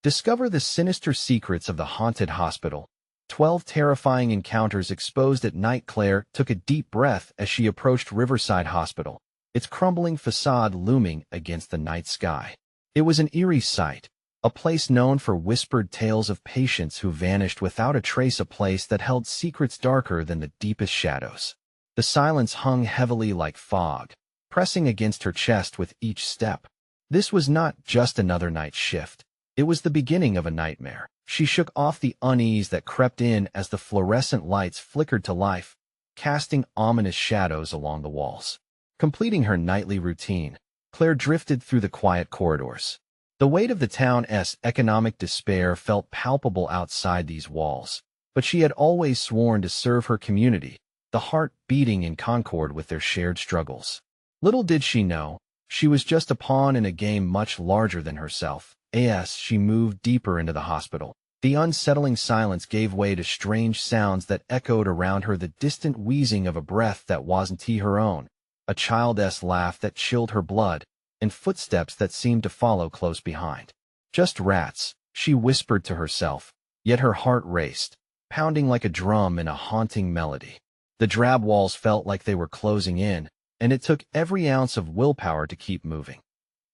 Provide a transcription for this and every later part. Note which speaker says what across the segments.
Speaker 1: Discover the sinister secrets of the haunted hospital. 12 terrifying encounters exposed at night. Claire took a deep breath as she approached Riverside Hospital, its crumbling facade looming against the night sky. It was an eerie sight, a place known for whispered tales of patients who vanished without a trace, a place that held secrets darker than the deepest shadows. The silence hung heavily like fog, pressing against her chest with each step. This was not just another night shift. It was the beginning of a nightmare. She shook off the unease that crept in as the fluorescent lights flickered to life, casting ominous shadows along the walls. Completing her nightly routine, Claire drifted through the quiet corridors. The weight of the town's economic despair felt palpable outside these walls, but she had always sworn to serve her community, the heart beating in concord with their shared struggles. Little did she know, she was just a pawn in a game much larger than herself. As she moved deeper into the hospital, the unsettling silence gave way to strange sounds that echoed around her, the distant wheezing of a breath that wasn't her own, a child's laugh that chilled her blood, and footsteps that seemed to follow close behind. Just rats, she whispered to herself, yet her heart raced, pounding like a drum in a haunting melody. The drab walls felt like they were closing in, and it took every ounce of willpower to keep moving.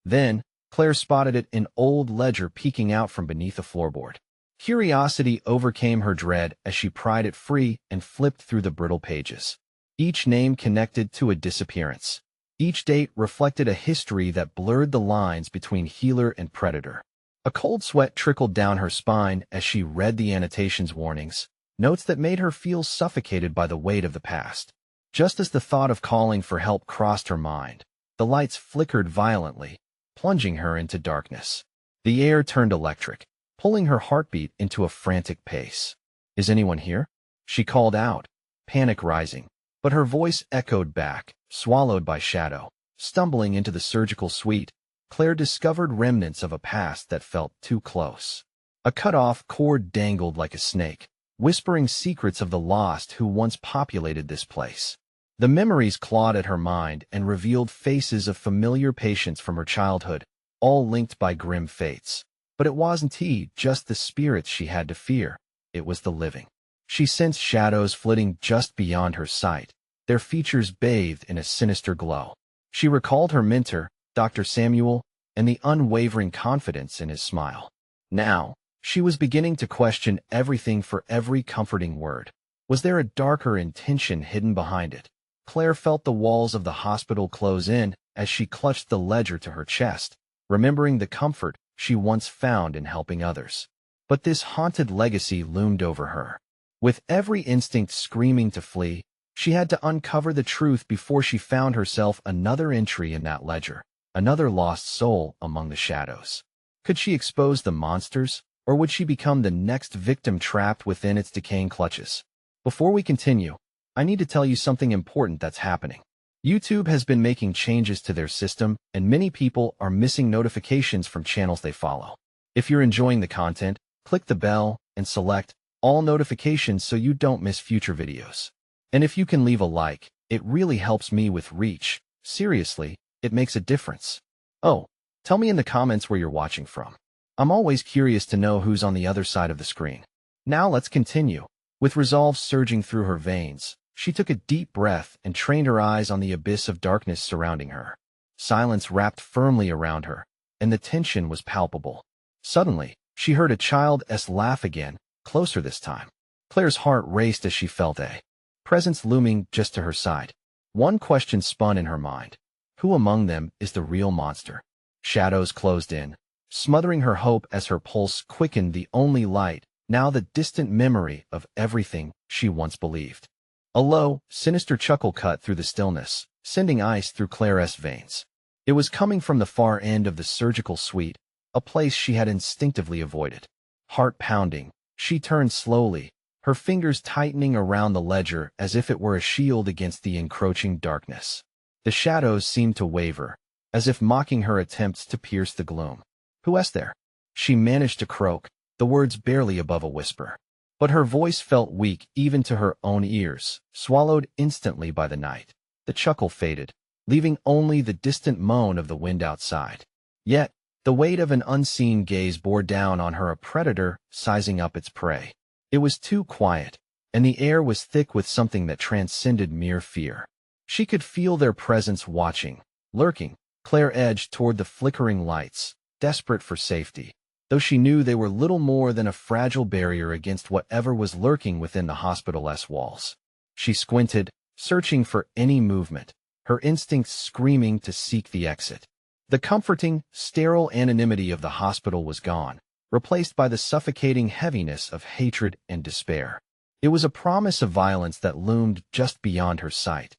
Speaker 1: Then, Claire spotted an old ledger peeking out from beneath a floorboard. Curiosity overcame her dread as she pried it free and flipped through the brittle pages. Each name connected to a disappearance. Each date reflected a history that blurred the lines between healer and predator. A cold sweat trickled down her spine as she read the annotations, warnings, notes that made her feel suffocated by the weight of the past. Just as the thought of calling for help crossed her mind, the lights flickered violently, plunging her into darkness. The air turned electric, pulling her heartbeat into a frantic pace. "Is anyone here?" she called out, panic rising, but her voice echoed back, swallowed by shadow. Stumbling into the surgical suite, Claire discovered remnants of a past that felt too close. A cut-off cord dangled like a snake, whispering secrets of the lost who once populated this place. The memories clawed at her mind and revealed faces of familiar patients from her childhood, all linked by grim fates. But it wasn't just the spirits she had to fear, it was the living. She sensed shadows flitting just beyond her sight, their features bathed in a sinister glow. She recalled her mentor, Dr. Samuel, and the unwavering confidence in his smile. Now, she was beginning to question everything, for every comforting word. Was there a darker intention hidden behind it? Claire felt the walls of the hospital close in as she clutched the ledger to her chest, remembering the comfort she once found in helping others. But this haunted legacy loomed over her. With every instinct screaming to flee, she had to uncover the truth before she found herself another entry in that ledger, another lost soul among the shadows. Could she expose the monsters, or would she become the next victim trapped within its decaying clutches? Before we continue, I need to tell you something important that's happening. YouTube has been making changes to their system, and many people are missing notifications from channels they follow. If you're enjoying the content, click the bell and select all notifications so you don't miss future videos. And if you can leave a like, it really helps me with reach. Seriously, it makes a difference. Oh, tell me in the comments where you're watching from. I'm always curious to know who's on the other side of the screen. Now let's continue. With resolve surging through her veins, she took a deep breath and trained her eyes on the abyss of darkness surrounding her. Silence wrapped firmly around her, and the tension was palpable. Suddenly, she heard a child's laugh again, closer this time. Claire's heart raced as she felt a presence looming just to her side. One question spun in her mind. Who among them is the real monster? Shadows closed in, smothering her hope as her pulse quickened, the only light, now the distant memory of everything she once believed. A low, sinister chuckle cut through the stillness, sending ice through Claire's veins. It was coming from the far end of the surgical suite, a place she had instinctively avoided. Heart pounding, she turned slowly, her fingers tightening around the ledger as if it were a shield against the encroaching darkness. The shadows seemed to waver, as if mocking her attempts to pierce the gloom. "Who's there?" She managed to croak, the words barely above a whisper. But her voice felt weak even to her own ears, swallowed instantly by the night. The chuckle faded, leaving only the distant moan of the wind outside. Yet, The weight of an unseen gaze bore down on her, a predator sizing up its prey. It was too quiet, and the air was thick with something that transcended mere fear. She could feel their presence watching, lurking. Claire edged toward the flickering lights, desperate for safety, though she knew they were little more than a fragile barrier against whatever was lurking within the hospital's walls. She squinted, searching for any movement, her instincts screaming to seek the exit. The comforting, sterile anonymity of the hospital was gone, replaced by the suffocating heaviness of hatred and despair. It was a promise of violence that loomed just beyond her sight.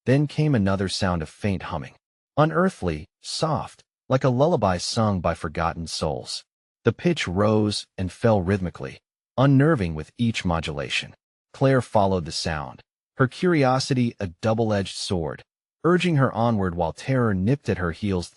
Speaker 1: Then came another sound of faint humming. Unearthly, soft, like a lullaby sung by forgotten souls. The pitch rose and fell rhythmically, unnerving with each modulation. Claire followed the sound, her curiosity a double-edged sword, urging her onward while terror nipped at her heels.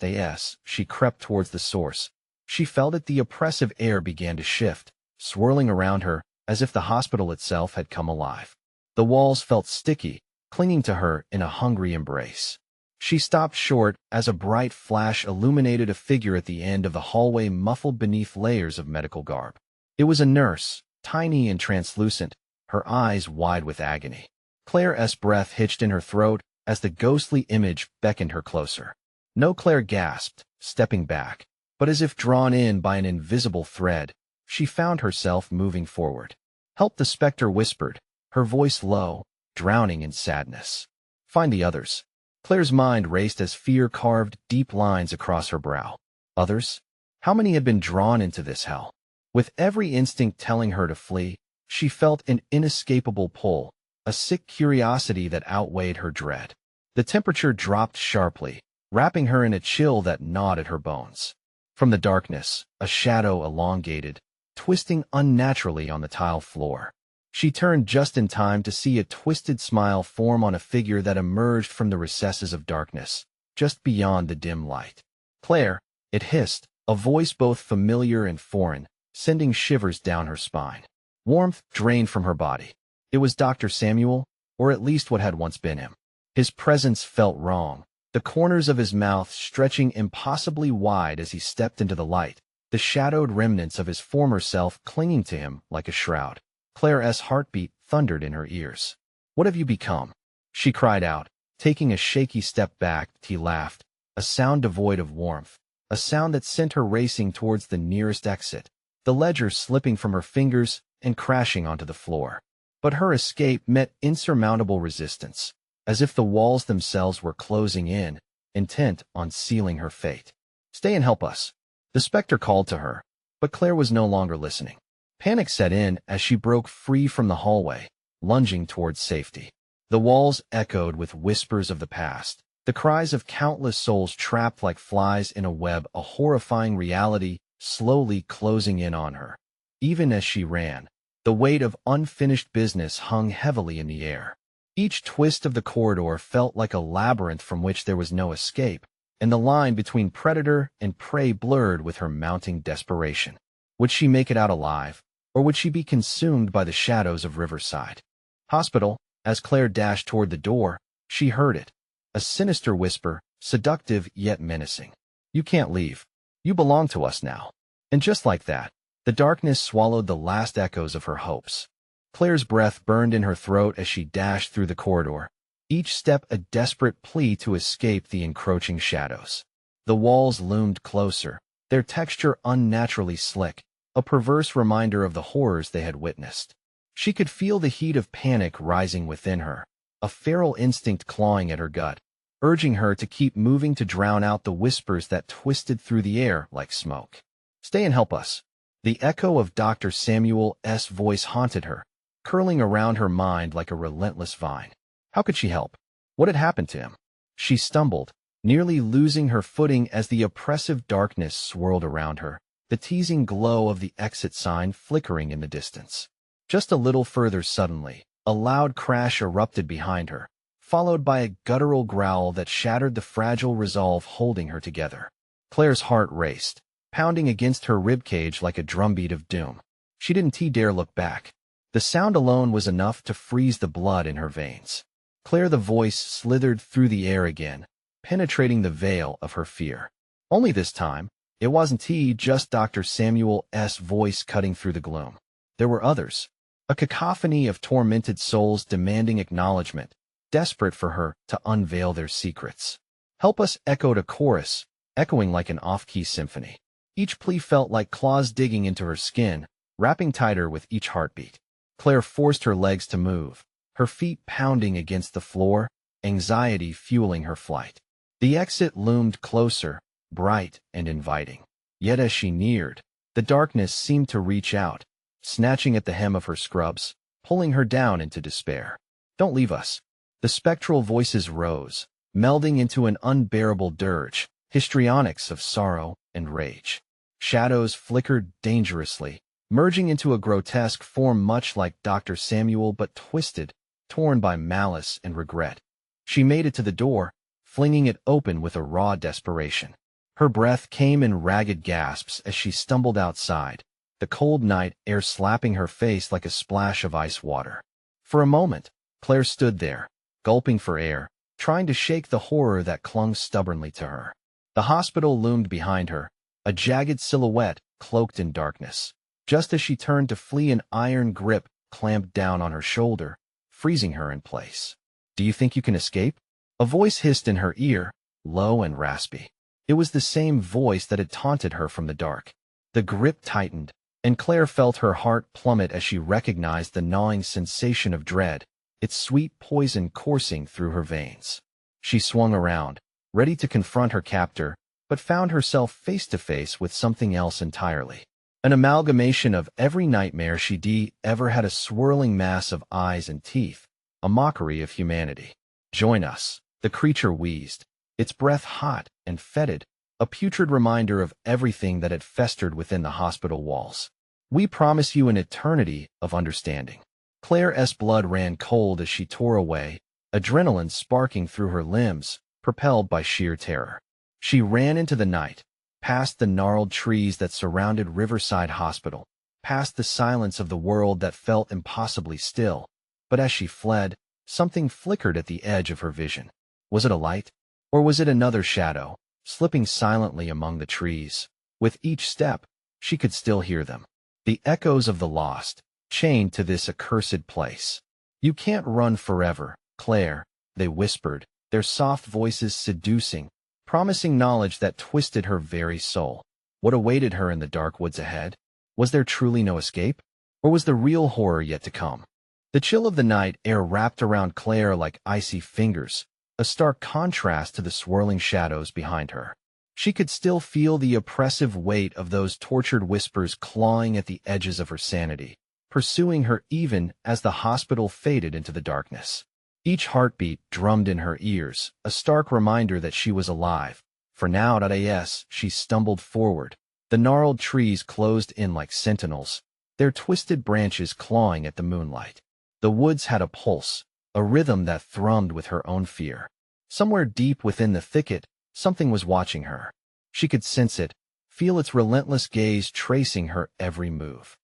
Speaker 1: She crept towards the source. She felt it. The oppressive air began to shift, swirling around her, as if the hospital itself had come alive. The walls felt sticky, clinging to her in a hungry embrace. She stopped short as a bright flash illuminated a figure at the end of the hallway, muffled beneath layers of medical garb. It was a nurse, tiny and translucent, her eyes wide with agony. Claire's breath hitched in her throat as the ghostly image beckoned her closer. No, Claire gasped, stepping back, but as if drawn in by an invisible thread, she found herself moving forward. "Help," the specter whispered, her voice low, drowning in sadness. "Find the others." Claire's mind raced as fear carved deep lines across her brow. Others? How many had been drawn into this hell? With every instinct telling her to flee, she felt an inescapable pull, a sick curiosity that outweighed her dread. The temperature dropped sharply, wrapping her in a chill that gnawed at her bones. From the darkness, a shadow elongated, twisting unnaturally on the tile floor. She turned just in time to see a twisted smile form on a figure that emerged from the recesses of darkness, just beyond the dim light. "Claire," it hissed, a voice both familiar and foreign, sending shivers down her spine. Warmth drained from her body. It was Dr. Samuel, or at least what had once been him. His presence felt wrong, the corners of his mouth stretching impossibly wide as he stepped into the light, the shadowed remnants of his former self clinging to him like a shroud. Claire's heartbeat thundered in her ears. "What have you become?" she cried out, taking a shaky step back. He laughed, a sound devoid of warmth, a sound that sent her racing towards the nearest exit, the ledger slipping from her fingers and crashing onto the floor. But her escape met insurmountable resistance, as if the walls themselves were closing in, intent on sealing her fate. "Stay and help us," the specter called to her, but Claire was no longer listening. Panic set in as she broke free from the hallway, lunging towards safety. The walls echoed with whispers of the past, the cries of countless souls trapped like flies in a web, a horrifying reality slowly closing in on her. Even as she ran, the weight of unfinished business hung heavily in the air. Each twist of the corridor felt like a labyrinth from which there was no escape, and the line between predator and prey blurred with her mounting desperation. Would she make it out alive? Or would she be consumed by the shadows of Riverside Hospital? As Claire dashed toward the door, she heard it. A sinister whisper, seductive yet menacing. "You can't leave. You belong to us now." And just like that, the darkness swallowed the last echoes of her hopes. Claire's breath burned in her throat as she dashed through the corridor, each step a desperate plea to escape the encroaching shadows. The walls loomed closer, their texture unnaturally slick, a perverse reminder of the horrors they had witnessed. She could feel the heat of panic rising within her, a feral instinct clawing at her gut, urging her to keep moving to drown out the whispers that twisted through the air like smoke. "Stay and help us." The echo of Dr. Samuel's voice haunted her, curling around her mind like a relentless vine. How could she help? What had happened to him? She stumbled, nearly losing her footing as the oppressive darkness swirled around her, the teasing glow of the exit sign flickering in the distance. Just a little further suddenly, a loud crash erupted behind her, followed by a guttural growl that shattered the fragile resolve holding her together. Claire's heart raced, pounding against her ribcage like a drumbeat of doom. She didn't dare look back. The sound alone was enough to freeze the blood in her veins. Claire, the voice slithered through the air again, penetrating the veil of her fear. Only this time, It wasn't he, just Dr. Samuel's voice cutting through the gloom. There were others. A cacophony of tormented souls demanding acknowledgement, desperate for her to unveil their secrets. "Help us," echoed a chorus, echoing like an off-key symphony. Each plea felt like claws digging into her skin, wrapping tighter with each heartbeat. Claire forced her legs to move, her feet pounding against the floor, anxiety fueling her flight. The exit loomed closer, bright and inviting. Yet as she neared, the darkness seemed to reach out, snatching at the hem of her scrubs, pulling her down into despair. "Don't leave us." The spectral voices rose, melding into an unbearable dirge, histrionics of sorrow and rage. Shadows flickered dangerously, merging into a grotesque form much like Dr. Samuel but twisted, torn by malice and regret. She made it to the door, flinging it open with a raw desperation. Her breath came in ragged gasps as she stumbled outside, the cold night air slapping her face like a splash of ice water. For a moment, Claire stood there, gulping for air, trying to shake the horror that clung stubbornly to her. The hospital loomed behind her, a jagged silhouette cloaked in darkness. Just as she turned to flee, an iron grip clamped down on her shoulder, freezing her in place. "Do you think you can escape?" A voice hissed in her ear, low and raspy. It was the same voice that had taunted her from the dark. The grip tightened, and Claire felt her heart plummet as she recognized the gnawing sensation of dread, its sweet poison coursing through her veins. She swung around, ready to confront her captor, but found herself face to face with something else entirely. An amalgamation of every nightmare she'd ever had, a swirling mass of eyes and teeth, a mockery of humanity. "Join us," the creature wheezed, its breath hot and fetid, a putrid reminder of everything that had festered within the hospital walls. "We promise you an eternity of understanding." Claire's blood ran cold as she tore away, adrenaline sparking through her limbs, propelled by sheer terror. She ran into the night, past the gnarled trees that surrounded Riverside Hospital, past the silence of the world that felt impossibly still. But as she fled, something flickered at the edge of her vision. Was it a light? Or was it another shadow, slipping silently among the trees? With each step, she could still hear them. The echoes of the lost, chained to this accursed place. "You can't run forever, Claire," they whispered, their soft voices seducing, promising knowledge that twisted her very soul. What awaited her in the dark woods ahead? Was there truly no escape? Or was the real horror yet to come? The chill of the night air wrapped around Claire like icy fingers, a stark contrast to the swirling shadows behind her. She could still feel the oppressive weight of those tortured whispers clawing at the edges of her sanity, pursuing her even as the hospital faded into the darkness. Each heartbeat drummed in her ears, a stark reminder that she was alive. For now, as she stumbled forward, the gnarled trees closed in like sentinels, their twisted branches clawing at the moonlight. The woods had a pulse, a rhythm that thrummed with her own fear. Somewhere deep within the thicket, something was watching her. She could sense it, feel its relentless gaze tracing her every move.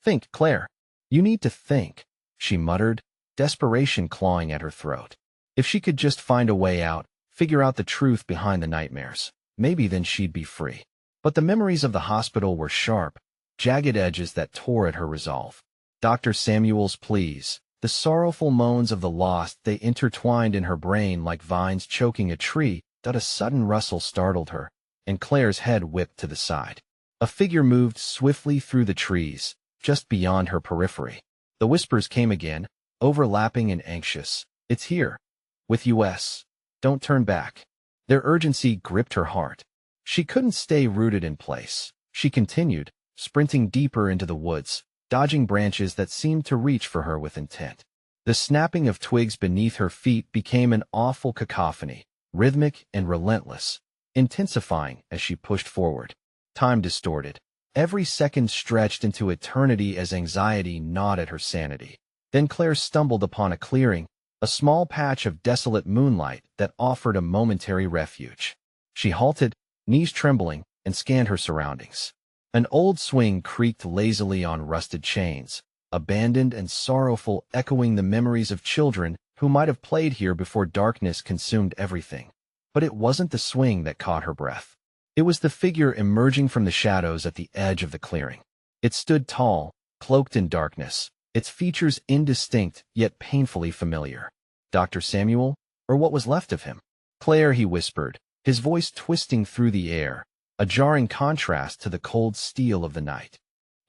Speaker 1: "Think, Claire. You need to think," she muttered, desperation clawing at her throat. If she could just find a way out, figure out the truth behind the nightmares, maybe then she'd be free. But the memories of the hospital were sharp, jagged edges that tore at her resolve. Dr. Samuel's pleas, the sorrowful moans of the lost, they intertwined in her brain like vines choking a tree. A sudden rustle startled her, and Claire's head whipped to the side. A figure moved swiftly through the trees, just beyond her periphery. The whispers came again, overlapping and anxious. "It's here. With us. Don't turn back." Their urgency gripped her heart. She couldn't stay rooted in place. She continued, sprinting deeper into the woods, dodging branches that seemed to reach for her with intent. The snapping of twigs beneath her feet became an awful cacophony, rhythmic and relentless, intensifying as she pushed forward. Time distorted. Every second stretched into eternity as anxiety gnawed at her sanity. Then Claire stumbled upon a clearing, a small patch of desolate moonlight that offered a momentary refuge. She halted, knees trembling, and scanned her surroundings. An old swing creaked lazily on rusted chains, abandoned and sorrowful, echoing the memories of children who might have played here before darkness consumed everything. But it wasn't the swing that caught her breath. It was the figure emerging from the shadows at the edge of the clearing. It stood tall, cloaked in darkness, its features indistinct yet painfully familiar. Dr. Samuel, or what was left of him? Claire, he whispered, his voice twisting through the air, a jarring contrast to the cold steel of the night.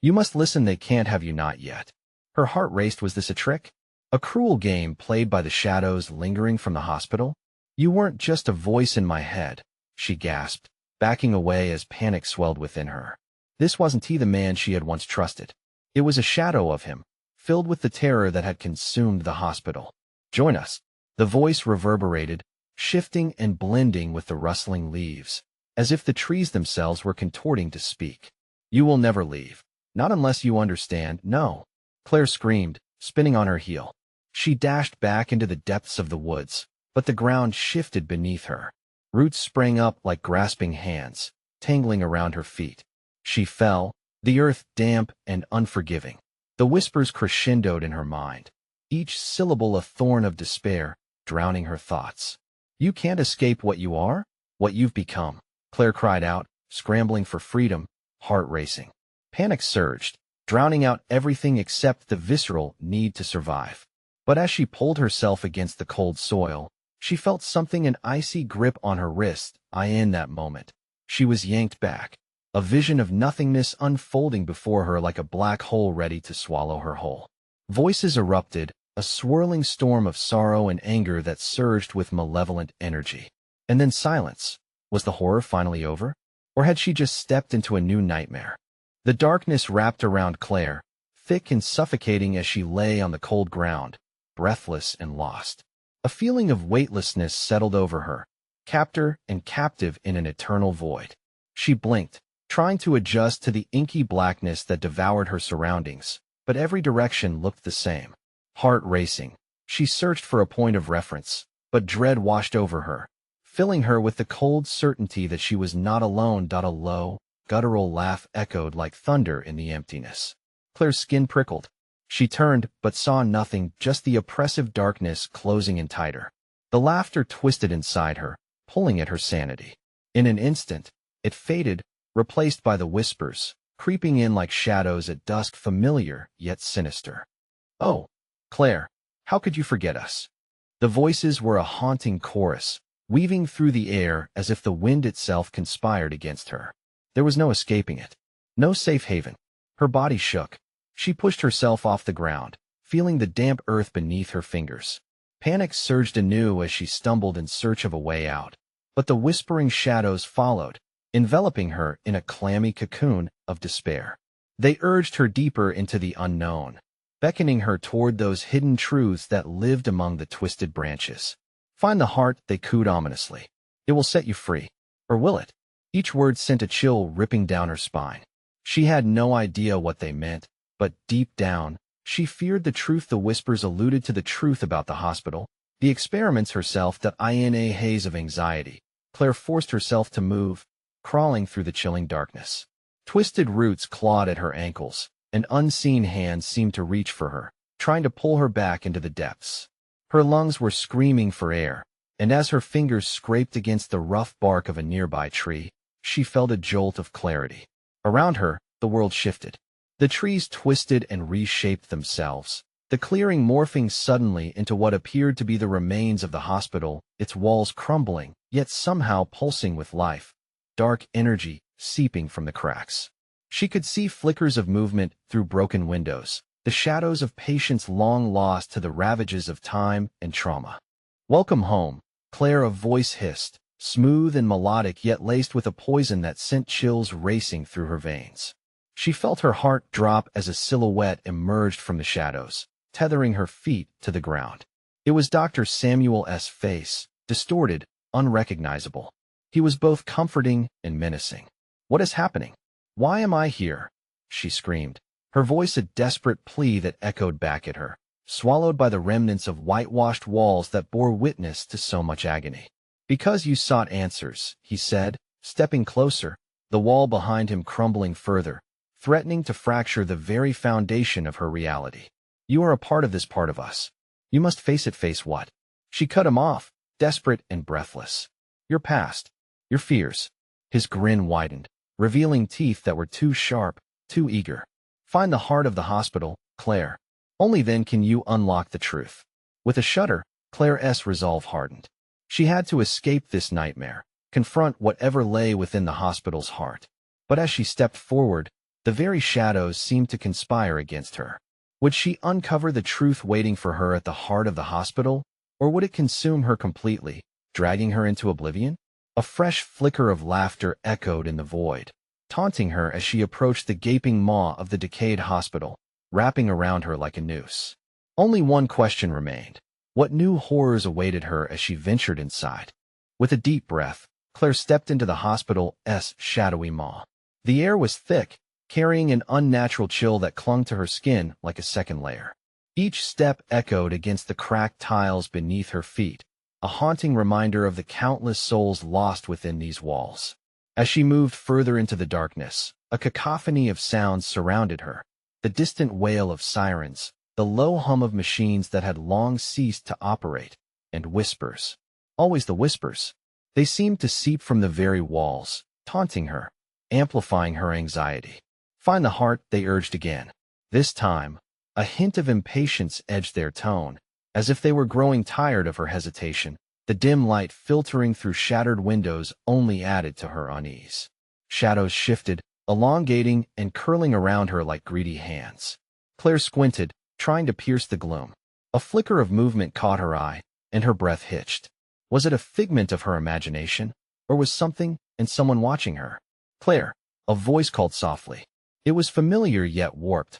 Speaker 1: You must listen, they can't have you not yet. Her heart raced. Was this a trick? A cruel game played by the shadows lingering from the hospital? You weren't just a voice in my head, she gasped, backing away as panic swelled within her. This wasn't he, the man she had once trusted. It was a shadow of him, filled with the terror that had consumed the hospital. Join us. The voice reverberated, shifting and blending with the rustling leaves, as if the trees themselves were contorting to speak. You will never leave. Not unless you understand. No. Claire screamed, spinning on her heel. She dashed back into the depths of the woods, but the ground shifted beneath her. Roots sprang up like grasping hands, tangling around her feet. She fell, the earth damp and unforgiving. The whispers crescendoed in her mind, each syllable a thorn of despair, drowning her thoughts. You can't escape what you are, what you've become, Claire cried out, scrambling for freedom, heart racing. Panic surged, drowning out everything except the visceral need to survive. But as she pulled herself against the cold soil, she felt something, an icy grip on her wrist. In that moment, she was yanked back, a vision of nothingness unfolding before her like a black hole ready to swallow her whole. Voices erupted, a swirling storm of sorrow and anger that surged with malevolent energy. And then silence. Was the horror finally over? Or had she just stepped into a new nightmare? The darkness wrapped around Claire, thick and suffocating as she lay on the cold ground, breathless and lost. A feeling of weightlessness settled over her, captor and captive in an eternal void. She blinked, trying to adjust to the inky blackness that devoured her surroundings, but every direction looked the same. Heart racing, she searched for a point of reference, but dread washed over her, filling her with the cold certainty that she was not alone. A low, guttural laugh echoed like thunder in the emptiness. Claire's skin prickled. She turned, but saw nothing, just the oppressive darkness closing in tighter. The laughter twisted inside her, pulling at her sanity. In an instant, it faded, replaced by the whispers, creeping in like shadows at dusk, familiar yet sinister. Oh, Claire, how could you forget us? The voices were a haunting chorus, weaving through the air as if the wind itself conspired against her. There was no escaping it. No safe haven. Her body shook. She pushed herself off the ground, feeling the damp earth beneath her fingers. Panic surged anew as she stumbled in search of a way out. But the whispering shadows followed, enveloping her in a clammy cocoon of despair. They urged her deeper into the unknown, beckoning her toward those hidden truths that lived among the twisted branches. Find the heart, they cooed ominously. It will set you free. Or will it? Each word sent a chill ripping down her spine. She had no idea what they meant, but deep down, she feared the truth. The whispers alluded to the truth about the hospital, the experiments herself. In a haze of anxiety, Claire forced herself to move, crawling through the chilling darkness. Twisted roots clawed at her ankles, and unseen hands seemed to reach for her, trying to pull her back into the depths. Her lungs were screaming for air, and as her fingers scraped against the rough bark of a nearby tree, she felt a jolt of clarity. Around her, the world shifted. The trees twisted and reshaped themselves, the clearing morphing suddenly into what appeared to be the remains of the hospital, its walls crumbling, yet somehow pulsing with life, dark energy seeping from the cracks. She could see flickers of movement through broken windows, the shadows of patients long lost to the ravages of time and trauma. Welcome home, Claire, a voice hissed, smooth and melodic yet laced with a poison that sent chills racing through her veins. She felt her heart drop as a silhouette emerged from the shadows, tethering her feet to the ground. It was Dr. Samuel's face, distorted, unrecognizable. He was both comforting and menacing. What is happening? Why am I here? She screamed, her voice a desperate plea that echoed back at her, swallowed by the remnants of whitewashed walls that bore witness to so much agony. Because you sought answers, he said, stepping closer, the wall behind him crumbling further, threatening to fracture the very foundation of her reality. You are a part of this part of us. You must face it. Face what? She cut him off, desperate and breathless. Your past. Your fears. His grin widened, revealing teeth that were too sharp, too eager. Find the heart of the hospital, Claire. Only then can you unlock the truth. With a shudder, Claire's resolve hardened. She had to escape this nightmare, confront whatever lay within the hospital's heart. But as she stepped forward, the very shadows seemed to conspire against her. Would she uncover the truth waiting for her at the heart of the hospital, or would it consume her completely, dragging her into oblivion? A fresh flicker of laughter echoed in the void, taunting her as she approached the gaping maw of the decayed hospital, wrapping around her like a noose. Only one question remained. What new horrors awaited her as she ventured inside? With a deep breath, Claire stepped into the hospital's shadowy maw. The air was thick, carrying an unnatural chill that clung to her skin like a second layer. Each step echoed against the cracked tiles beneath her feet, a haunting reminder of the countless souls lost within these walls. As she moved further into the darkness, a cacophony of sounds surrounded her. The distant wail of sirens, the low hum of machines that had long ceased to operate, and whispers. Always the whispers. They seemed to seep from the very walls, taunting her, amplifying her anxiety. Find the heart, they urged again. This time, a hint of impatience edged their tone, as if they were growing tired of her hesitation. The dim light filtering through shattered windows only added to her unease. Shadows shifted, elongating and curling around her like greedy hands. Claire squinted, trying to pierce the gloom. A flicker of movement caught her eye, and her breath hitched. Was it a figment of her imagination, or was something and someone watching her? Claire, a voice called softly. It was familiar yet warped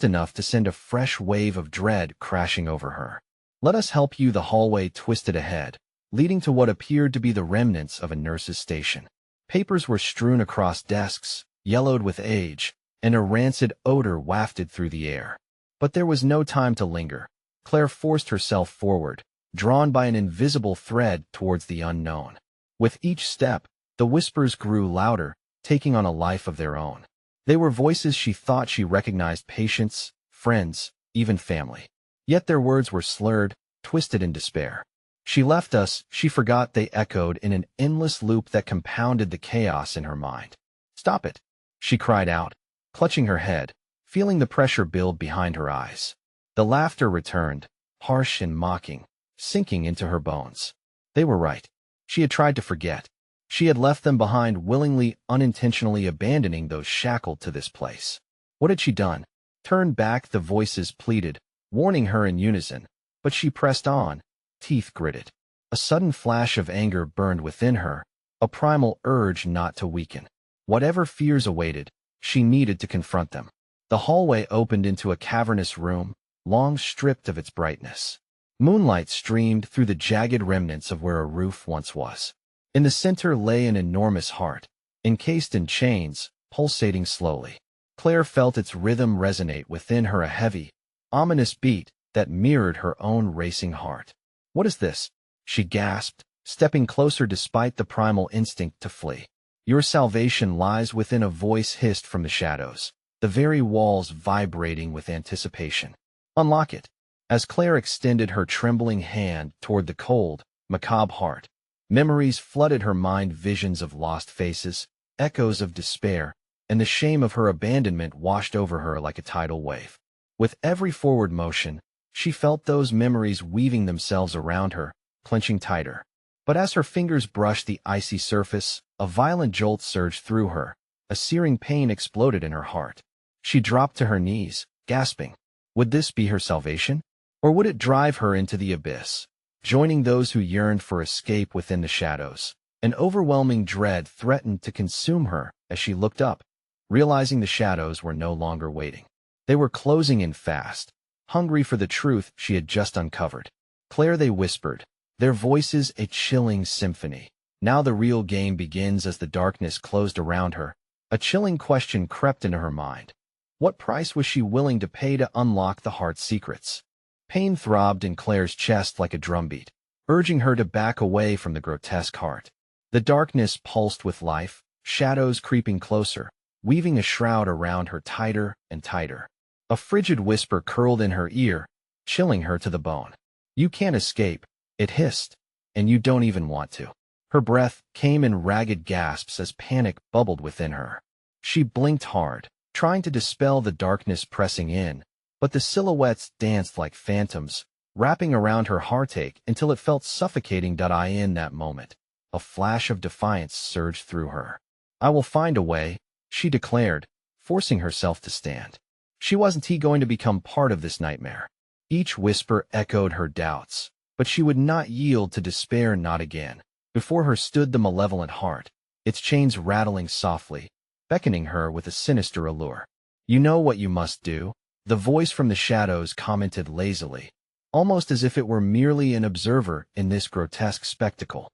Speaker 1: enough to send a fresh wave of dread crashing over her. Let us help you. The hallway twisted ahead, leading to what appeared to be the remnants of a nurse's station. Papers were strewn across desks, yellowed with age, and a rancid odor wafted through the air. But there was no time to linger. Claire forced herself forward, drawn by an invisible thread towards the unknown. With each step, the whispers grew louder, taking on a life of their own. They were voices she thought she recognized: patients, friends, even family. Yet their words were slurred, twisted in despair. She left us, she forgot, they echoed in an endless loop that compounded the chaos in her mind. Stop it, she cried out, clutching her head, feeling the pressure build behind her eyes. The laughter returned, harsh and mocking, sinking into her bones. They were right. She had tried to forget. She had left them behind, willingly, unintentionally abandoning those shackled to this place. What had she done? Turn back, the voices pleaded, warning her in unison. But she pressed on, teeth gritted. A sudden flash of anger burned within her, a primal urge not to weaken. Whatever fears awaited, she needed to confront them. The hallway opened into a cavernous room, long stripped of its brightness. Moonlight streamed through the jagged remnants of where a roof once was. In the center lay an enormous heart, encased in chains, pulsating slowly. Claire felt its rhythm resonate within her, a heavy, ominous beat that mirrored her own racing heart. What is this? She gasped, stepping closer despite the primal instinct to flee. Your salvation lies within, a voice hissed from the shadows, the very walls vibrating with anticipation. Unlock it. As Claire extended her trembling hand toward the cold, macabre heart, memories flooded her mind, visions of lost faces, echoes of despair, and the shame of her abandonment washed over her like a tidal wave. With every forward motion, she felt those memories weaving themselves around her, clenching tighter. But as her fingers brushed the icy surface, a violent jolt surged through her. A searing pain exploded in her heart. She dropped to her knees, gasping. Would this be her salvation? Or would it drive her into the abyss, joining those who yearned for escape within the shadows? An overwhelming dread threatened to consume her as she looked up, realizing the shadows were no longer waiting. They were closing in fast, hungry for the truth she had just uncovered. Claire, they whispered, their voices a chilling symphony. Now the real game begins. As the darkness closed around her, a chilling question crept into her mind. What price was she willing to pay to unlock the heart's secrets? Pain throbbed in Claire's chest like a drumbeat, urging her to back away from the grotesque heart. The darkness pulsed with life, shadows creeping closer, weaving a shroud around her tighter and tighter. A frigid whisper curled in her ear, chilling her to the bone. You can't escape, it hissed, and you don't even want to. Her breath came in ragged gasps as panic bubbled within her. She blinked hard, trying to dispel the darkness pressing in, but the silhouettes danced like phantoms, wrapping around her heartache until it felt suffocating. In that moment, a flash of defiance surged through her. "I will find a way," she declared, forcing herself to stand. She wasn't going to become part of this nightmare. Each whisper echoed her doubts, but she would not yield to despair, not again. Before her stood the malevolent heart, its chains rattling softly, beckoning her with a sinister allure. "You know what you must do," the voice from the shadows commented lazily, almost as if it were merely an observer in this grotesque spectacle.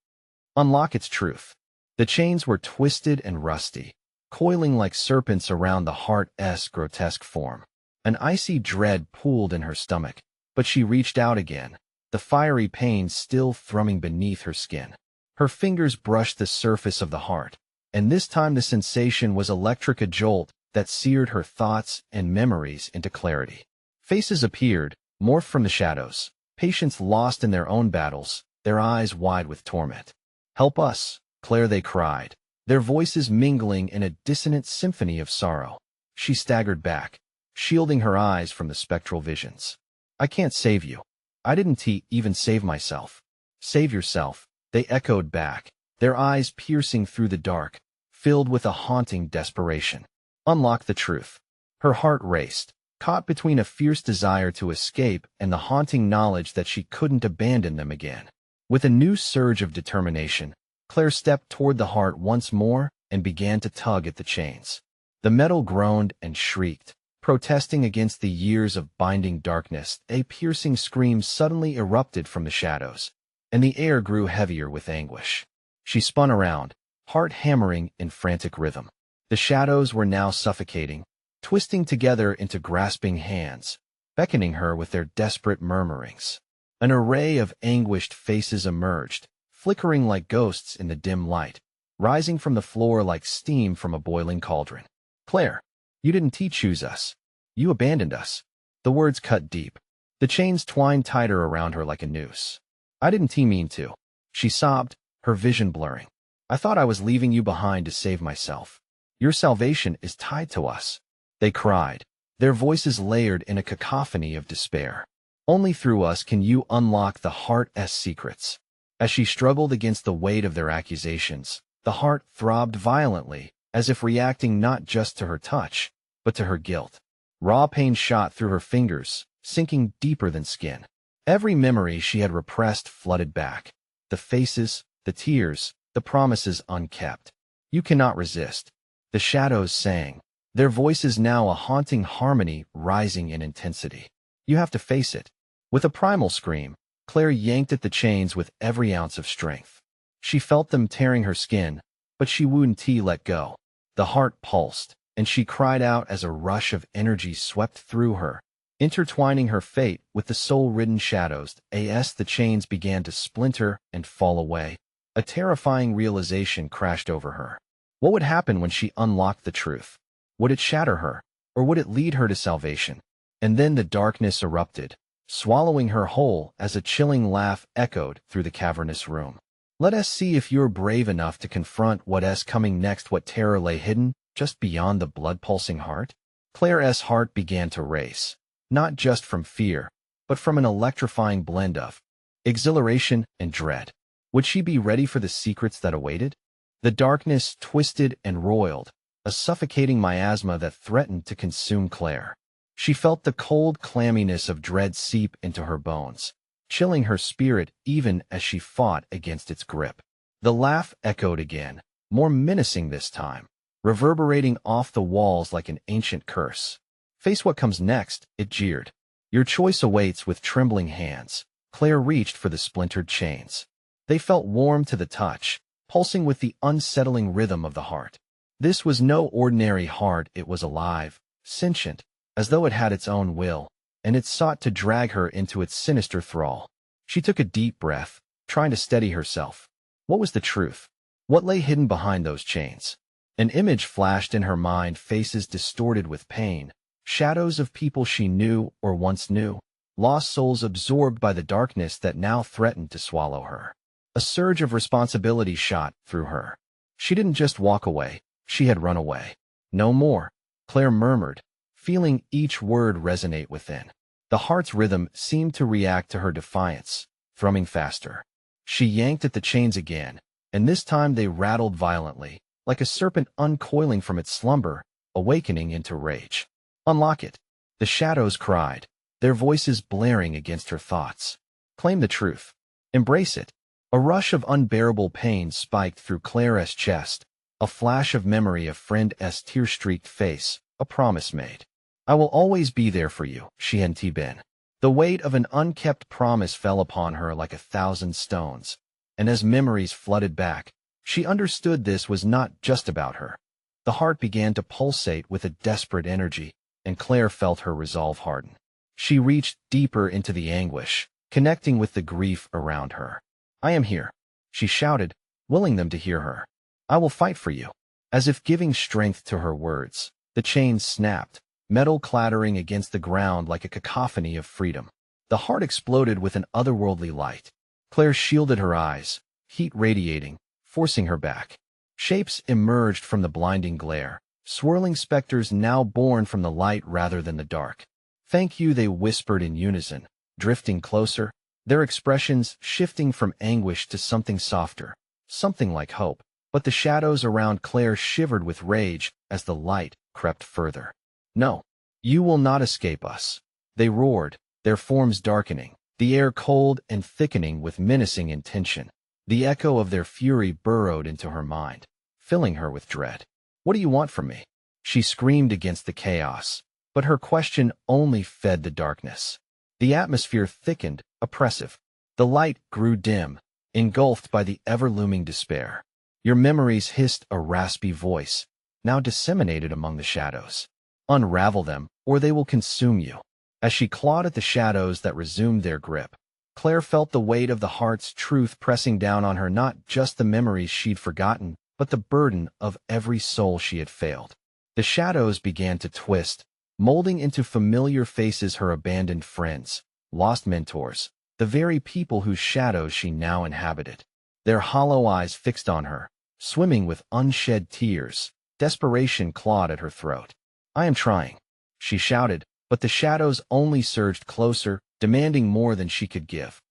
Speaker 1: "Unlock its truth." The chains were twisted and rusty, coiling like serpents around the heart's grotesque form. An icy dread pooled in her stomach, but she reached out again, the fiery pain still thrumming beneath her skin. Her fingers brushed the surface of the heart, and this time the sensation was electric, a jolt that seared her thoughts and memories into clarity. Faces appeared, morphed from the shadows, patients lost in their own battles, their eyes wide with torment. "Help us, Claire," they cried, their voices mingling in a dissonant symphony of sorrow. She staggered back, shielding her eyes from the spectral visions. "I can't save you. I didn't even save myself." "Save yourself," they echoed back, their eyes piercing through the dark, filled with a haunting desperation. "Unlock the truth." Her heart raced, caught between a fierce desire to escape and the haunting knowledge that she couldn't abandon them again. With a new surge of determination, Claire stepped toward the heart once more and began to tug at the chains. The metal groaned and shrieked, protesting against the years of binding darkness. A piercing scream suddenly erupted from the shadows, and the air grew heavier with anguish. She spun around, heart hammering in frantic rhythm. The shadows were now suffocating, twisting together into grasping hands, beckoning her with their desperate murmurings. An array of anguished faces emerged, flickering like ghosts in the dim light, rising from the floor like steam from a boiling cauldron. "Claire, you didn't choose us. You abandoned us." The words cut deep. The chains twined tighter around her like a noose. "I didn't mean to," she sobbed, her vision blurring. "I thought I was leaving you behind to save myself. Your salvation is tied to us," they cried, their voices layered in a cacophony of despair. "Only through us can you unlock the heart's secrets." As she struggled against the weight of their accusations, the heart throbbed violently, as if reacting not just to her touch, but to her guilt. Raw pain shot through her fingers, sinking deeper than skin. Every memory she had repressed flooded back. The faces, the tears, the promises unkept. "You cannot resist," the shadows sang, their voices now a haunting harmony rising in intensity. "You have to face it." With a primal scream, Claire yanked at the chains with every ounce of strength. She felt them tearing her skin, but she wouldn't let go. The heart pulsed, and she cried out as a rush of energy swept through her, intertwining her fate with the soul-ridden shadows. As the chains began to splinter and fall away, a terrifying realization crashed over her. What would happen when she unlocked the truth? Would it shatter her, or would it lead her to salvation? And then the darkness erupted, swallowing her whole as a chilling laugh echoed through the cavernous room. "Let us see if you're brave enough to confront what's coming next." What terror lay hidden just beyond the blood-pulsing heart? Claire's heart began to race, not just from fear, but from an electrifying blend of exhilaration and dread. Would she be ready for the secrets that awaited? The darkness twisted and roiled, a suffocating miasma that threatened to consume Claire. She felt the cold clamminess of dread seep into her bones, chilling her spirit even as she fought against its grip. The laugh echoed again, more menacing this time, reverberating off the walls like an ancient curse. "Face what comes next," it jeered. "Your choice awaits." With trembling hands, Claire reached for the splintered chains. They felt warm to the touch, pulsing with the unsettling rhythm of the heart. This was no ordinary heart, it was alive, sentient, as though it had its own will, and it sought to drag her into its sinister thrall. She took a deep breath, trying to steady herself. What was the truth? What lay hidden behind those chains? An image flashed in her mind, faces distorted with pain, shadows of people she knew or once knew, lost souls absorbed by the darkness that now threatened to swallow her. A surge of responsibility shot through her. She didn't just walk away, she had run away. No more, Claire murmured, feeling each word resonate within. The heart's rhythm seemed to react to her defiance, thrumming faster. She yanked at the chains again, and this time they rattled violently, like a serpent uncoiling from its slumber, awakening into rage. Unlock it, the shadows cried, their voices blaring against her thoughts. Claim the truth. Embrace it. A rush of unbearable pain spiked through Claire's chest, a flash of memory of friend's tear-streaked face, a promise made. I will always be there for you, she had been. The weight of an unkept promise fell upon her like 1,000 stones, and as memories flooded back, she understood this was not just about her. The heart began to pulsate with a desperate energy, and Claire felt her resolve harden. She reached deeper into the anguish, connecting with the grief around her. I am here, she shouted, willing them to hear her. I will fight for you. As if giving strength to her words, the chains snapped, metal clattering against the ground like a cacophony of freedom. The heart exploded with an otherworldly light. Claire shielded her eyes, heat radiating, forcing her back. Shapes emerged from the blinding glare, swirling specters now born from the light rather than the dark. Thank you, they whispered in unison, drifting closer, their expressions shifting from anguish to something softer, something like hope. But the shadows around Claire shivered with rage as the light crept further. No, you will not escape us, they roared, their forms darkening, the air cold and thickening with menacing intention. The echo of their fury burrowed into her mind, filling her with dread. What do you want from me? She screamed against the chaos, but her question only fed the darkness. The atmosphere thickened, oppressive. The light grew dim, engulfed by the ever-looming despair. Your memories, hissed a raspy voice, now disseminated among the shadows. Unravel them, or they will consume you. As she clawed at the shadows that resumed their grip, Claire felt the weight of the heart's truth pressing down on her, not just the memories she'd forgotten, but the burden of every soul she had failed. The shadows began to twist, molding into familiar faces, her abandoned friends, lost mentors, the very people whose shadows she now inhabited. Their hollow eyes fixed on her, swimming with unshed tears. Desperation clawed at her throat. I am trying, she shouted, but the shadows only surged closer, demanding more than she could give.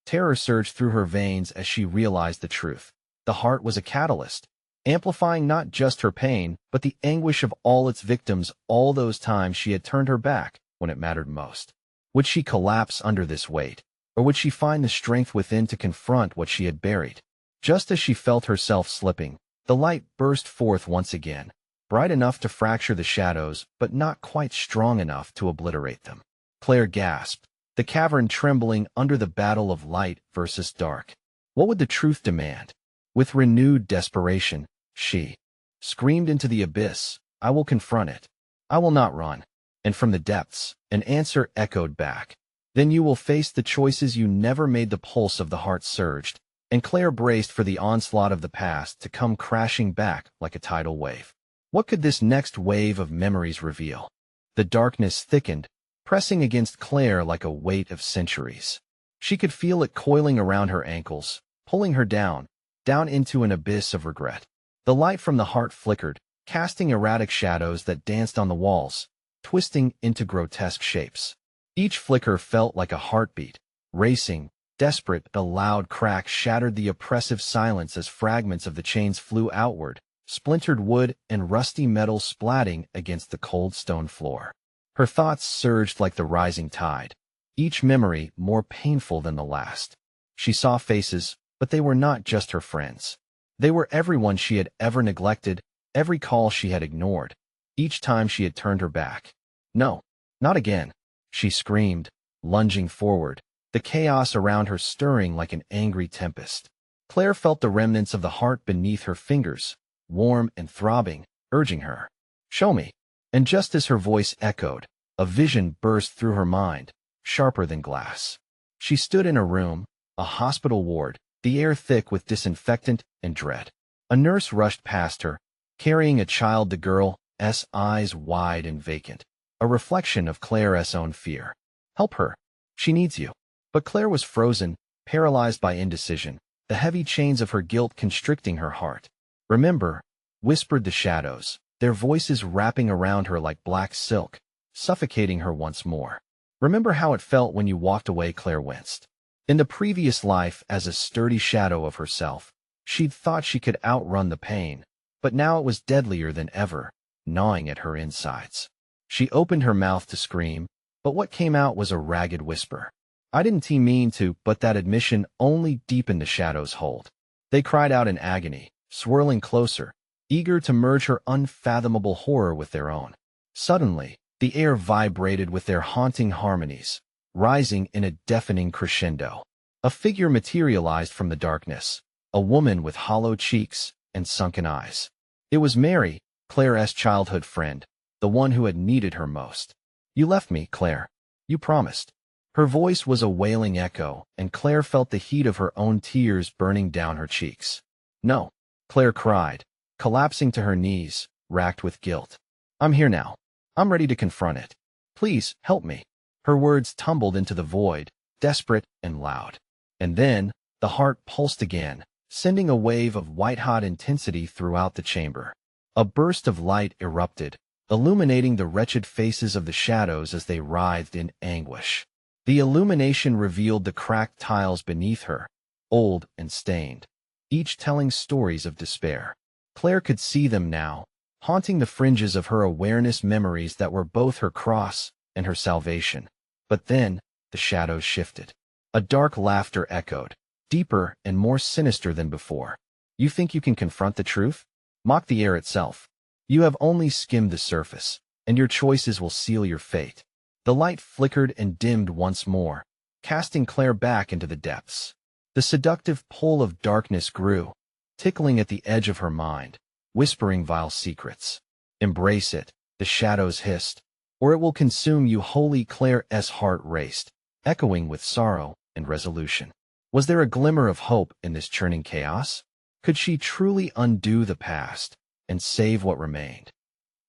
Speaker 1: Terror surged through her veins as she realized the truth. The heart was a catalyst, amplifying not just her pain, but the anguish of all its victims, all those times she had turned her back when it mattered most. Would she collapse under this weight, or would she find the strength within to confront what she had buried? Just as she felt herself slipping, the light burst forth once again, bright enough to fracture the shadows, but not quite strong enough to obliterate them. Claire gasped, the cavern trembling under the battle of light versus dark. What would the truth demand? With renewed desperation, she screamed into the abyss, I will confront it. I will not run. And from the depths, an answer echoed back. Then you will face the choices you never made. The pulse of the heart surged, and Claire braced for the onslaught of the past to come crashing back like a tidal wave. What could this next wave of memories reveal? The darkness thickened, pressing against Claire like a weight of centuries. She could feel it coiling around her ankles, pulling her down into an abyss of regret. The light from the heart flickered, casting erratic shadows that danced on the walls, twisting into grotesque shapes. Each flicker felt like a heartbeat, racing, desperate. A loud crack shattered the oppressive silence as fragments of the chains flew outward, splintered wood and rusty metal splatting against the cold stone floor. Her thoughts surged like the rising tide, each memory more painful than the last. She saw faces, but they were not just her friends. They were everyone she had ever neglected, every call she had ignored, each time she had turned her back. No, not again, she screamed, lunging forward, the chaos around her stirring like an angry tempest. Claire felt the remnants of the heart beneath her fingers, warm and throbbing, urging her. Show me. And just as her voice echoed, a vision burst through her mind, sharper than glass. She stood in a room, a hospital ward, the air thick with disinfectant and dread. A nurse rushed past her, carrying a child, the girl's eyes wide and vacant, a reflection of Claire's own fear. Help her. She needs you. But Claire was frozen, paralyzed by indecision. the heavy chains of her guilt constricting her heart. "Remember," whispered the shadows, their voices wrapping around her like black silk, suffocating her once more. "Remember how it felt when you walked away," Claire winced. In the previous life, as a sturdy shadow of herself, she'd thought she could outrun the pain, but now it was deadlier than ever, gnawing at her insides. She opened her mouth to scream, but what came out was a ragged whisper. "I didn't mean to," but that admission only deepened the shadows' hold. They cried out in agony, swirling closer, eager to merge her unfathomable horror with their own. Suddenly, the air vibrated with their haunting harmonies, rising in a deafening crescendo. A figure materialized from the darkness, a woman with hollow cheeks and sunken eyes. It was Mary, Claire's childhood friend, the one who had needed her most. "You left me, Claire. You promised." Her voice was a wailing echo, and Claire felt the heat of her own tears burning down her cheeks. "No," Claire cried, collapsing to her knees, racked with guilt. "I'm here now. I'm ready to confront it. Please, help me." Her words tumbled into the void, desperate and loud. And then, the heart pulsed again, sending a wave of white-hot intensity throughout the chamber. A burst of light erupted, illuminating the wretched faces of the shadows as they writhed in anguish. The illumination revealed the cracked tiles beneath her, old and stained, each telling stories of despair. Claire could see them now, haunting the fringes of her awareness, memories that were both her cross and her salvation. But then, the shadows shifted. A dark laughter echoed, deeper and more sinister than before. "You think you can confront the truth?" mocked the air itself. "You have only skimmed the surface, and your choices will seal your fate." The light flickered and dimmed once more, casting Claire back into the depths. The seductive pull of darkness grew, tickling at the edge of her mind, whispering vile secrets. "Embrace it," the shadows hissed, "or it will consume you wholly." Claire's heart raced, echoing with sorrow and resolution. Was there a glimmer of hope in this churning chaos? Could she truly undo the past and save what remained?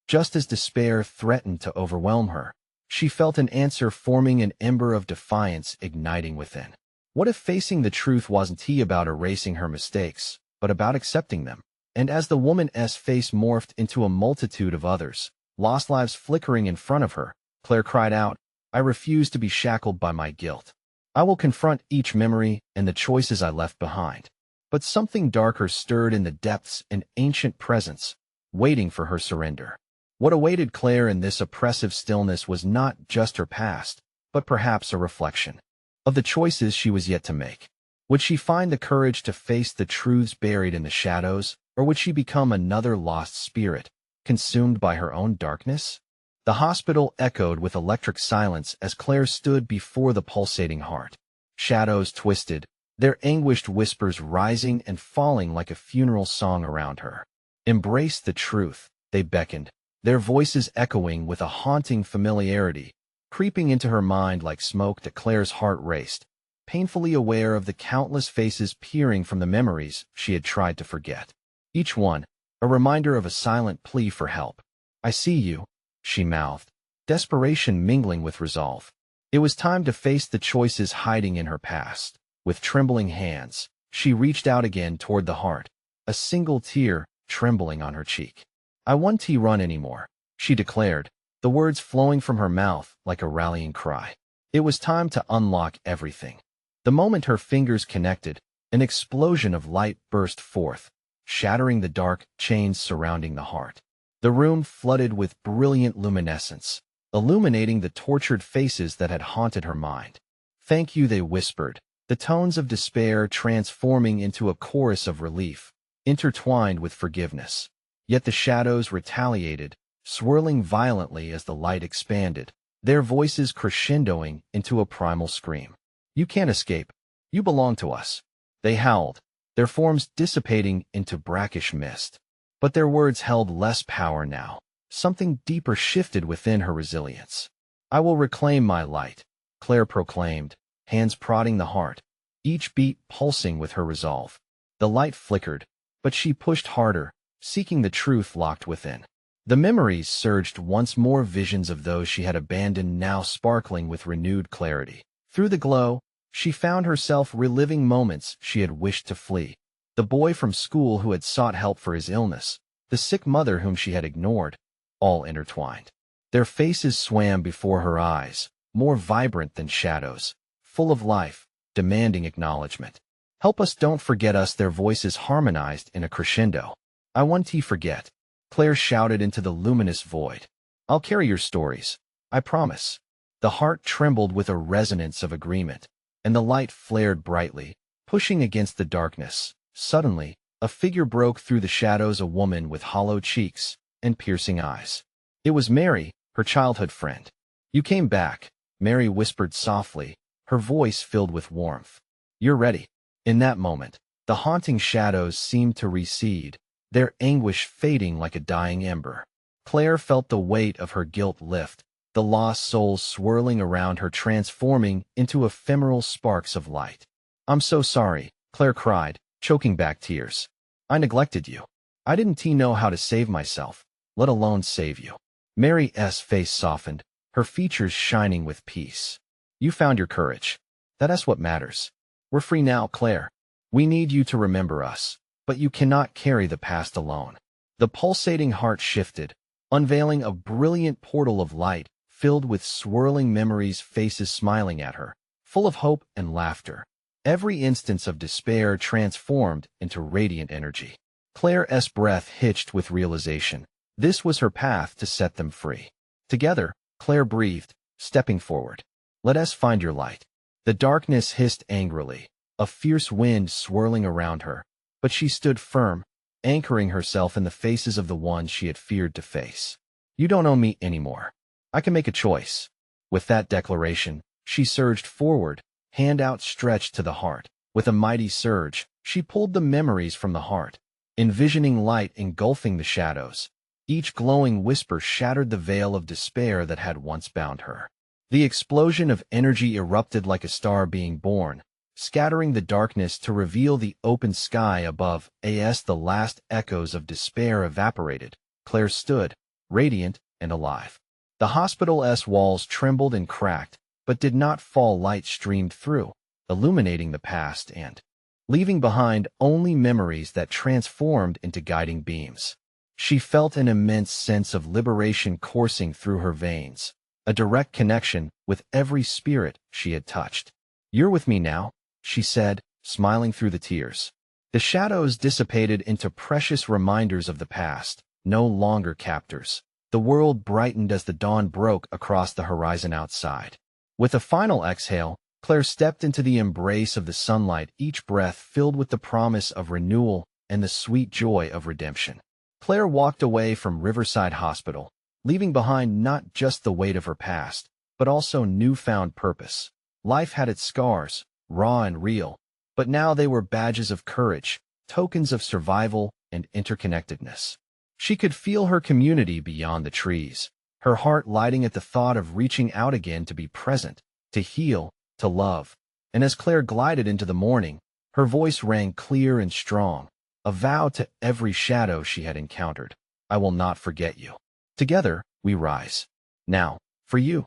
Speaker 1: Just as despair threatened to overwhelm her, she felt an answer forming, an ember of defiance igniting within. What if facing the truth wasn't about erasing her mistakes, but about accepting them? And as the woman's face morphed into a multitude of others, lost lives flickering in front of her, Claire cried out, "I refuse to be shackled by my guilt. I will confront each memory and the choices I left behind." But something darker stirred in the depths, an ancient presence, waiting for her surrender. What awaited Claire in this oppressive stillness was not just her past, but perhaps a reflection of the choices she was yet to make. Would she find the courage to face the truths buried in the shadows, or would she become another lost spirit, consumed by her own darkness? The hospital echoed with electric silence as Claire stood before the pulsating heart. Shadows twisted, their anguished whispers rising and falling like a funeral song around her. "Embrace the truth," they beckoned, their voices echoing with a haunting familiarity, creeping into her mind like smoke. That Claire's heart raced, painfully aware of the countless faces peering from the memories she had tried to forget. Each one, a reminder of a silent plea for help. "I see you," she mouthed, desperation mingling with resolve. It was time to face the choices hiding in her past. With trembling hands, she reached out again toward the heart, a single tear trembling on her cheek. "I won't run anymore," she declared, the words flowing from her mouth like a rallying cry. It was time to unlock everything. The moment her fingers connected, an explosion of light burst forth, shattering the dark chains surrounding the heart. The room flooded with brilliant luminescence, illuminating the tortured faces that had haunted her mind. "Thank you," they whispered, the tones of despair transforming into a chorus of relief, intertwined with forgiveness. Yet the shadows retaliated, swirling violently as the light expanded, their voices crescendoing into a primal scream. "You can't escape. You belong to us," they howled, their forms dissipating into brackish mist. But their words held less power now. Something deeper shifted within her resilience. "I will reclaim my light," Claire proclaimed, hands prodding the heart, each beat pulsing with her resolve. The light flickered, but she pushed harder, seeking the truth locked within. The memories surged once more, visions of those she had abandoned now sparkling with renewed clarity. Through the glow, She found herself reliving moments she had wished to flee. The boy from school who had sought help for his illness, the sick mother whom she had ignored, all intertwined. Their faces swam before her eyes, more vibrant than shadows, full of life, demanding acknowledgement. Help us, don't forget us, their voices harmonized in a crescendo. I won't forget, Claire shouted into the luminous void. I'll carry your stories, I promise. The heart trembled with a resonance of agreement, and the light flared brightly, pushing against the darkness. Suddenly, a figure broke through the shadows, a woman with hollow cheeks and piercing eyes. It was Mary, her childhood friend. You came back, Mary whispered softly, her voice filled with warmth. You're ready. In that moment, the haunting shadows seemed to recede, their anguish fading like a dying ember. Claire felt the weight of her guilt lift, the lost souls swirling around her, transforming into ephemeral sparks of light. I'm so sorry, Claire cried, choking back tears. I neglected you. I didn't know how to save myself, let alone save you. Mary's face softened, her features shining with peace. You found your courage. That's what matters. We're free now, Claire. We need you to remember us, but you cannot carry the past alone. The pulsating heart shifted, unveiling a brilliant portal of light filled with swirling memories, faces smiling at her, full of hope and laughter. Every instance of despair transformed into radiant energy. Claire's breath hitched with realization. This was her path to set them free. Together, Claire breathed, stepping forward. Let us find your light. The darkness hissed angrily, a fierce wind swirling around her, but she stood firm, anchoring herself in the faces of the ones she had feared to face. You don't own me anymore. I can make a choice. With that declaration, she surged forward, hand outstretched to the heart. With a mighty surge, she pulled the memories from the heart, envisioning light engulfing the shadows. Each glowing whisper shattered the veil of despair that had once bound her. The explosion of energy erupted like a star being born, scattering the darkness to reveal the open sky above. As the last echoes of despair evaporated, Claire stood, radiant and alive. The hospital's walls trembled and cracked, but did not fall. Light streamed through, illuminating the past and leaving behind only memories that transformed into guiding beams. She felt an immense sense of liberation coursing through her veins, a direct connection with every spirit she had touched. You're with me now, she said, smiling through the tears. The shadows dissipated into precious reminders of the past, no longer captors. The world brightened as the dawn broke across the horizon outside. With a final exhale, Claire stepped into the embrace of the sunlight, each breath filled with the promise of renewal and the sweet joy of redemption. Claire walked away from Riverside Hospital, leaving behind not just the weight of her past, but also newfound purpose. Life had its scars, raw and real, but now they were badges of courage, tokens of survival and interconnectedness. She could feel her community beyond the trees, her heart lighting at the thought of reaching out again to be present, to heal, to love. And as Claire glided into the morning, her voice rang clear and strong, a vow to every shadow she had encountered. I will not forget you. Together, we rise. Now, for you,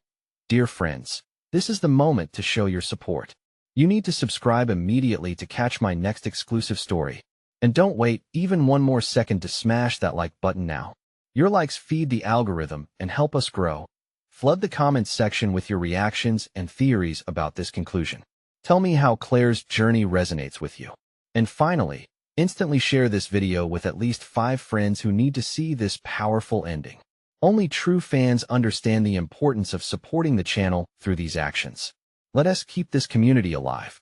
Speaker 1: dear friends, this is the moment to show your support. You need to subscribe immediately to catch my next exclusive story. And don't wait even one more second to smash that like button now. Your likes feed the algorithm and help us grow. Flood the comments section with your reactions and theories about this conclusion. Tell me how Claire's journey resonates with you. And finally, instantly share this video with at least 5 friends who need to see this powerful ending. Only true fans understand the importance of supporting the channel through these actions. Let us keep this community alive.